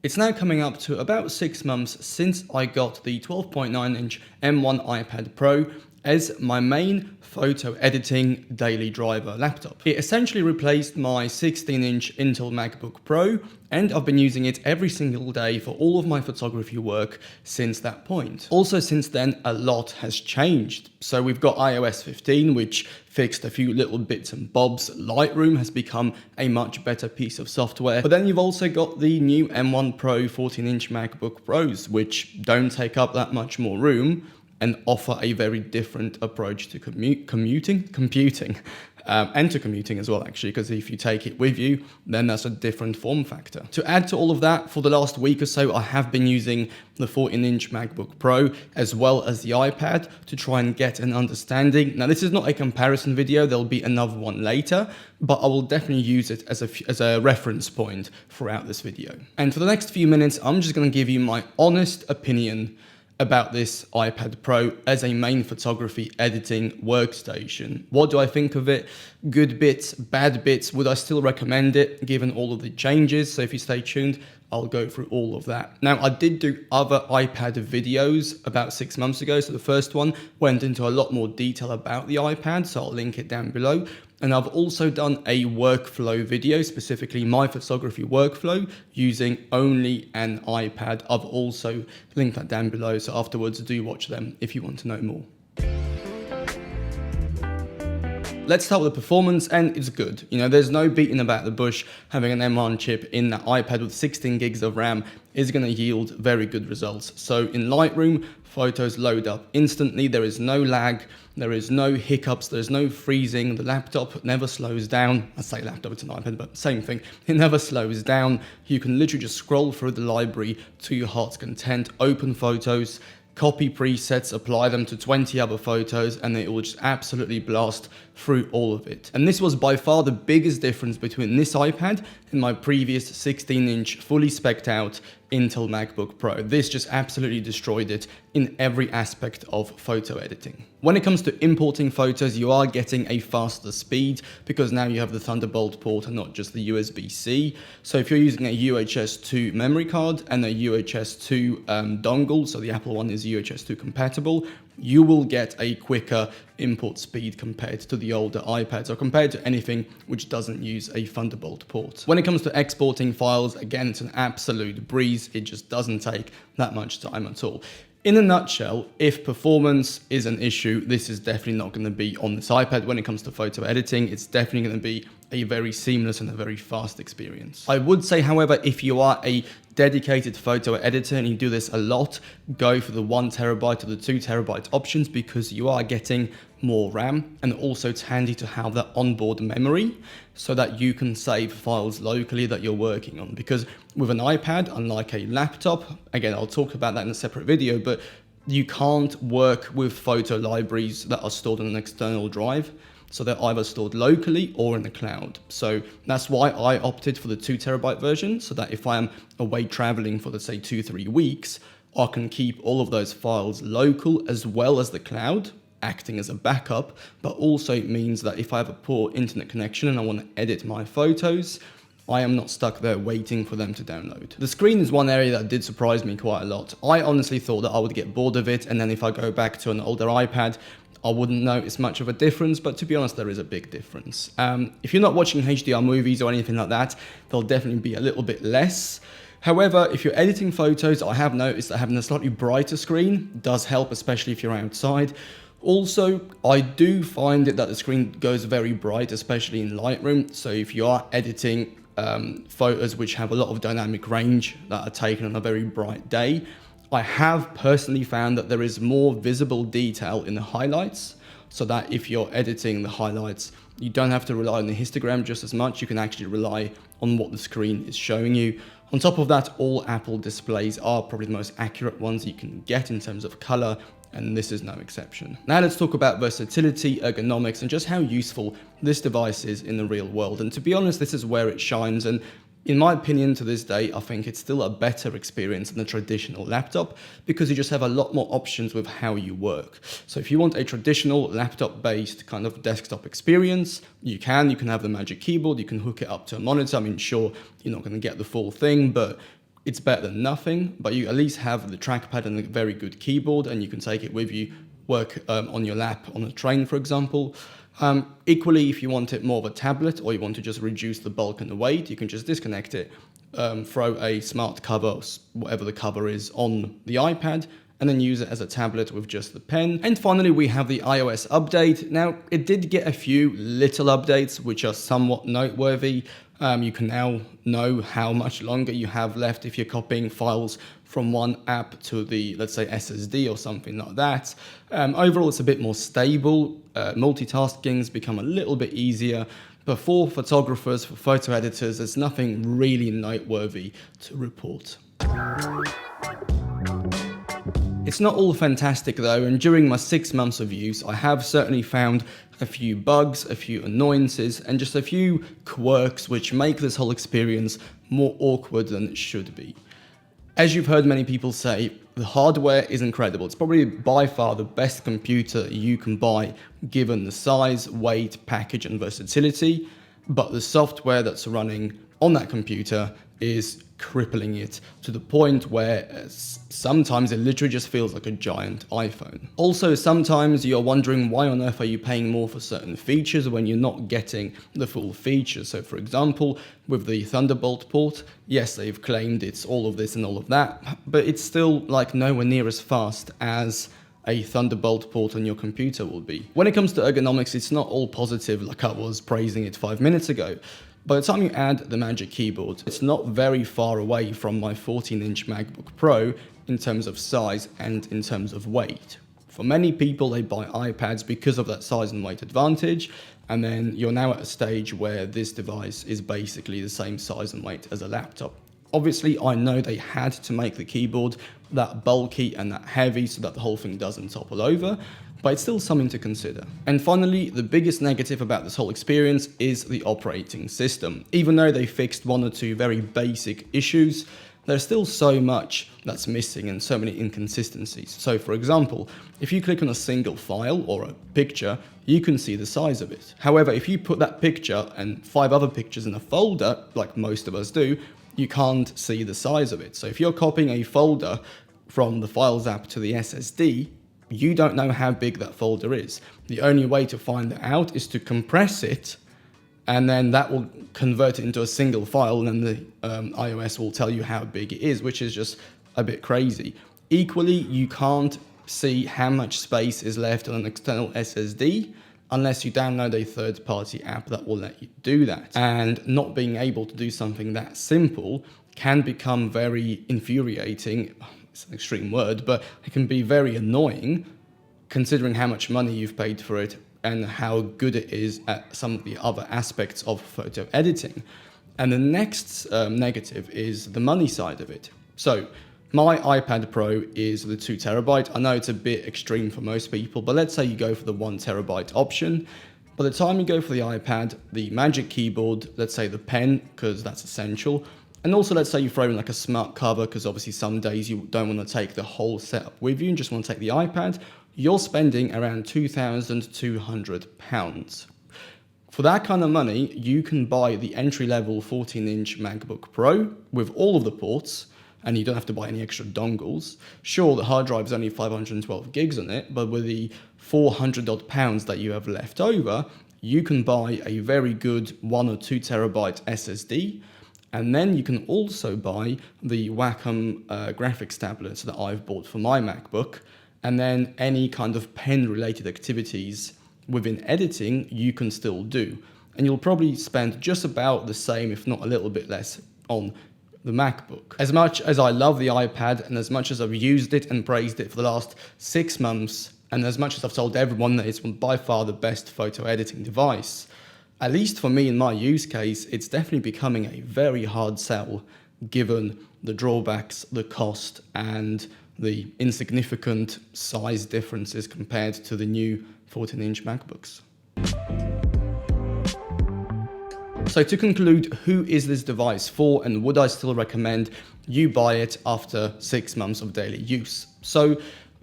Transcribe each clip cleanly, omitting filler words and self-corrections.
It's now coming up to about 6 months since I got the 12.9-inch M1 iPad Pro as my main photo editing daily driver laptop. It essentially replaced my 16-inch Intel MacBook Pro, and I've been using it every single day for all of my photography work since that point. Also since then, a lot has changed. So we've got iOS 15, which fixed a few little bits and bobs. Lightroom has become a much better piece of software. But then you've also got the new M1 Pro 14-inch MacBook Pros, which don't take up that much more room and offer a very different approach to computing, and to commuting as well, actually, because if you take it with you, then that's a different form factor. To add to all of that, for the last week or so, I have been using the 14-inch MacBook Pro as well as the iPad to try and get an understanding. Now, this is not a comparison video. There'll be another one later, but I will definitely use it as a reference point throughout this video. And for the next few minutes, I'm just going to give you my honest opinion about this iPad Pro as a main photography editing workstation. What do I think of it? Good bits, bad bits. Would I still recommend it given all of the changes? So if you stay tuned, I'll go through all of that. Now, I did do other iPad videos about 6 months ago. So the first one went into a lot more detail about the iPad, so I'll link it down below. And I've also done a workflow video, specifically my photography workflow using only an iPad. I've also linked that down below, so afterwards do watch them if you want to know more. Let's start with the performance, and it's good. You know, there's no beating about the bush. Having an M1 chip in that iPad with 16 gigs of RAM is going to yield very good results. So in Lightroom, photos load up instantly. There is no lag. There is no hiccups. There's no freezing. The laptop never slows down. I say laptop, it's an iPad, but same thing. It never slows down. You can literally just scroll through the library to your heart's content, open photos, copy presets, apply them to 20 other photos, and it will just absolutely blast through all of it. And this was by far the biggest difference between this iPad and my previous 16-inch fully spec'd out Intel MacBook Pro. This just absolutely destroyed it in every aspect of photo editing. When it comes to importing photos, you are getting a faster speed because now you have the Thunderbolt port and not just the USB-C. So if you're using a UHS 2 memory card and a UHS 2 dongle, so the Apple one is UHS 2 compatible, you will get a quicker import speed compared to the older iPads or compared to anything which doesn't use a Thunderbolt port. When it comes to exporting files, again, it's an absolute breeze. It just doesn't take that much time at all. In a nutshell, if performance is an issue, this is definitely not going to be on this iPad. When it comes to photo editing, it's definitely going to be a very seamless and a very fast experience. I would say, however, if you are a dedicated photo editor and you do this a lot, go for the 1 terabyte or the 2 terabyte options because you are getting more RAM, and also it's handy to have that onboard memory so that you can save files locally that you're working on. Because with an iPad, unlike a laptop, again, I'll talk about that in a separate video, but you can't work with photo libraries that are stored on an external drive. So they're either stored locally or in the cloud. So that's why I opted for the 2 terabyte version, so that if I am away traveling for, let's say, 2-3 weeks, I can keep all of those files local as well as the cloud, acting as a backup. But also it means that if I have a poor internet connection and I want to edit my photos, I am not stuck there waiting for them to download. The screen is one area that did surprise me quite a lot. I honestly thought that I would get bored of it, and then if I go back to an older iPad, I wouldn't notice much of a difference, but to be honest, there is a big difference. If you're not watching HDR movies or anything like that, there'll definitely be a little bit less. However, if you're editing photos, I have noticed that having a slightly brighter screen does help, especially if you're outside. Also, I do find that the screen goes very bright, especially in Lightroom. So if you are editing photos which have a lot of dynamic range that are taken on a very bright day, I have personally found that there is more visible detail in the highlights, so that if you're editing the highlights, you don't have to rely on the histogram just as much. You can actually rely on what the screen is showing you. On top of that, all Apple displays are probably the most accurate ones you can get in terms of color, and this is no exception. Now let's talk about versatility, ergonomics, and just how useful this device is in the real world. And to be honest, this is where it shines, and in my opinion, to this day, I think it's still a better experience than a traditional laptop because you just have a lot more options with how you work. So if you want a traditional laptop-based kind of desktop experience, you can have the Magic Keyboard, you can hook it up to a monitor. I mean, sure, you're not going to get the full thing, but it's better than nothing, but you at least have the trackpad and a very good keyboard, and you can take it with you, work on your lap on a train, for example. Equally, if you want it more of a tablet or you want to just reduce the bulk and the weight, you can just disconnect it, throw a smart cover, whatever the cover is, on the iPad, and then use it as a tablet with just the pen. And finally, we have the iOS update. Now, it did get a few little updates, which are somewhat noteworthy. You can now know how much longer you have left if you're copying files from one app to the, let's say, SSD or something like that. Overall, it's a bit more stable. Multitasking's become a little bit easier. But for photographers, for photo editors, there's nothing really noteworthy to report. It's not all fantastic though, and during my 6 months of use, I have certainly found a few bugs, a few annoyances, and just a few quirks which make this whole experience more awkward than it should be. As you've heard many people say, the hardware is incredible. It's probably by far the best computer you can buy, given the size, weight, package, and versatility, but the software that's running on that computer is crippling it to the point where sometimes it literally just feels like a giant iPhone. Also, sometimes you're wondering why on earth are you paying more for certain features when you're not getting the full features. So for example, with the Thunderbolt port, yes, they've claimed it's all of this and all of that, but it's still like nowhere near as fast as a Thunderbolt port on your computer will be. When it comes to ergonomics, it's not all positive like I was praising it 5 minutes ago. By the time you add the Magic Keyboard, it's not very far away from my 14-inch MacBook Pro in terms of size and in terms of weight. For many people, they buy iPads because of that size and weight advantage, and then you're now at a stage where this device is basically the same size and weight as a laptop. Obviously, I know they had to make the keyboard that bulky and that heavy so that the whole thing doesn't topple over, but it's still something to consider. And finally, the biggest negative about this whole experience is the operating system. Even though they fixed one or two very basic issues, there's still so much that's missing and so many inconsistencies. So for example, if you click on a single file or a picture, you can see the size of it. However, if you put that picture and 5 other pictures in a folder, like most of us do, you can't see the size of it. So if you're copying a folder from the Files app to the SSD, you don't know how big that folder is. The only way to find that out is to compress it, and then that will convert it into a single file, and then the iOS will tell you how big it is, which is just a bit crazy. Equally, you can't see how much space is left on an external SSD unless you download a third-party app that will let you do that. And not being able to do something that simple can become very infuriating. It's an extreme word, but it can be very annoying considering how much money you've paid for it and how good it is at some of the other aspects of photo editing. And the next negative is the money side of it. So my iPad Pro is the 2 terabyte. I know it's a bit extreme for most people, but let's say you go for the 1 terabyte option. By the time you go for the iPad, the Magic Keyboard, let's say the pen, because that's essential, and also let's say you throw in like a smart cover, because obviously some days you don't want to take the whole setup with you and just want to take the iPad, you're spending around £2,200. For that kind of money, you can buy the entry-level 14-inch MacBook Pro with all of the ports, and you don't have to buy any extra dongles. Sure, the hard drive is only 512 gigs on it, but with the 400 odd pounds that you have left over, you can buy a very good 1 or 2 terabyte SSD, and then you can also buy the Wacom graphics tablets that I've bought for my MacBook, and then any kind of pen-related activities within editing you can still do. And you'll probably spend just about the same, if not a little bit less, on the MacBook. As much as I love the iPad, and as much as I've used it and praised it for the last 6 months, and as much as I've told everyone that it's by far the best photo editing device, at least for me in my use case, it's definitely becoming a very hard sell given the drawbacks, the cost, and the insignificant size differences compared to the new 14-inch MacBooks. So to conclude, who is this device for, and would I still recommend you buy it after 6 months of daily use? So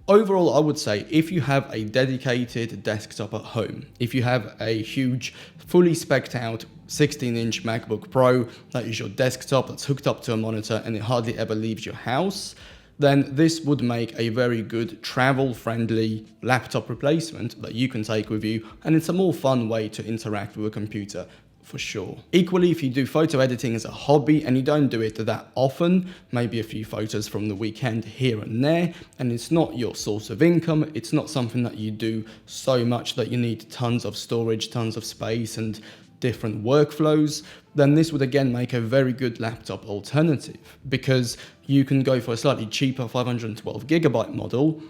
overall, I would say if you have a dedicated desktop at home, if you have a huge, fully spec'd out 16-inch MacBook Pro that is your desktop that's hooked up to a monitor and it hardly ever leaves your house, then this would make a very good travel-friendly laptop replacement that you can take with you, and it's a more fun way to interact with a computer for sure. Equally, if you do photo editing as a hobby and you don't do it that often, maybe a few photos from the weekend here and there, and it's not your source of income, it's not something that you do so much that you need tons of storage, tons of space and different workflows, then this would again make a very good laptop alternative, because you can go for a slightly cheaper 512GB model,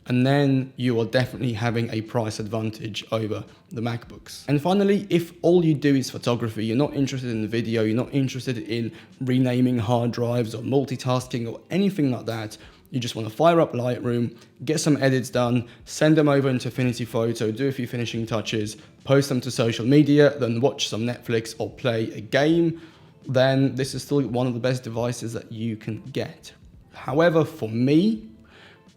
and then you are definitely having a price advantage over the MacBooks. And finally, if all you do is photography, you're not interested in the video, you're not interested in renaming hard drives or multitasking or anything like that, you just want to fire up Lightroom, get some edits done, send them over into Affinity Photo, do a few finishing touches, post them to social media, then watch some Netflix or play a game, then this is still one of the best devices that you can get. However, for me,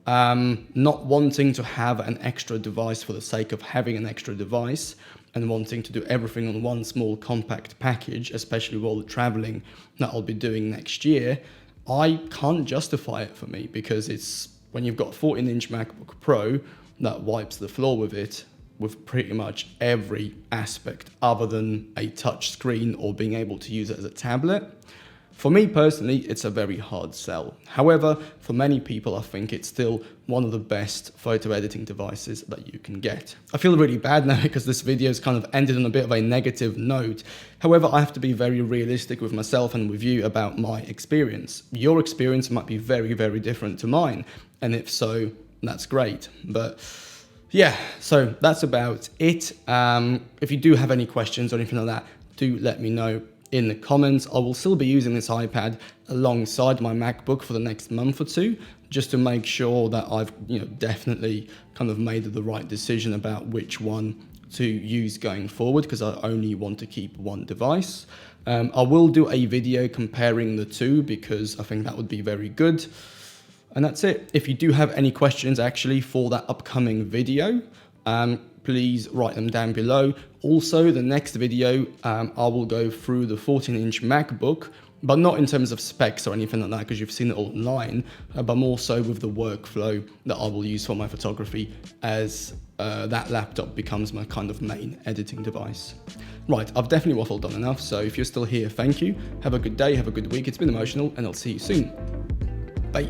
not wanting to have an extra device for the sake of having an extra device and wanting to do everything on one small compact package, especially with all the traveling that I'll be doing next year, I can't justify it for me, because it's when you've got a 14-inch MacBook Pro that wipes the floor with it with pretty much every aspect other than a touch screen or being able to use it as a tablet. For me personally, it's a very hard sell. However, for many people, I think it's still one of the best photo editing devices that you can get. I feel really bad now because this video has kind of ended on a bit of a negative note. However, I have to be very realistic with myself and with you about my experience. Your experience might be very, very different to mine. And if so, that's great. But yeah, so that's about it. If you do have any questions or anything like that, do let me know in the comments. I will still be using this iPad alongside my MacBook for the next month or two, just to make sure that I've definitely kind of made the right decision about which one to use going forward, because I only want to keep one device. I will do a video comparing the two because I think that would be very good. And that's it. If you do have any questions actually for that upcoming video, please write them down below. Also, the next video, I will go through the 14-inch MacBook, but not in terms of specs or anything like that, because you've seen it all online, but more so with the workflow that I will use for my photography as that laptop becomes my kind of main editing device. Right, I've definitely waffled on enough, so if you're still here, thank you. Have a good day, have a good week. It's been emotional, and I'll see you soon. Bye.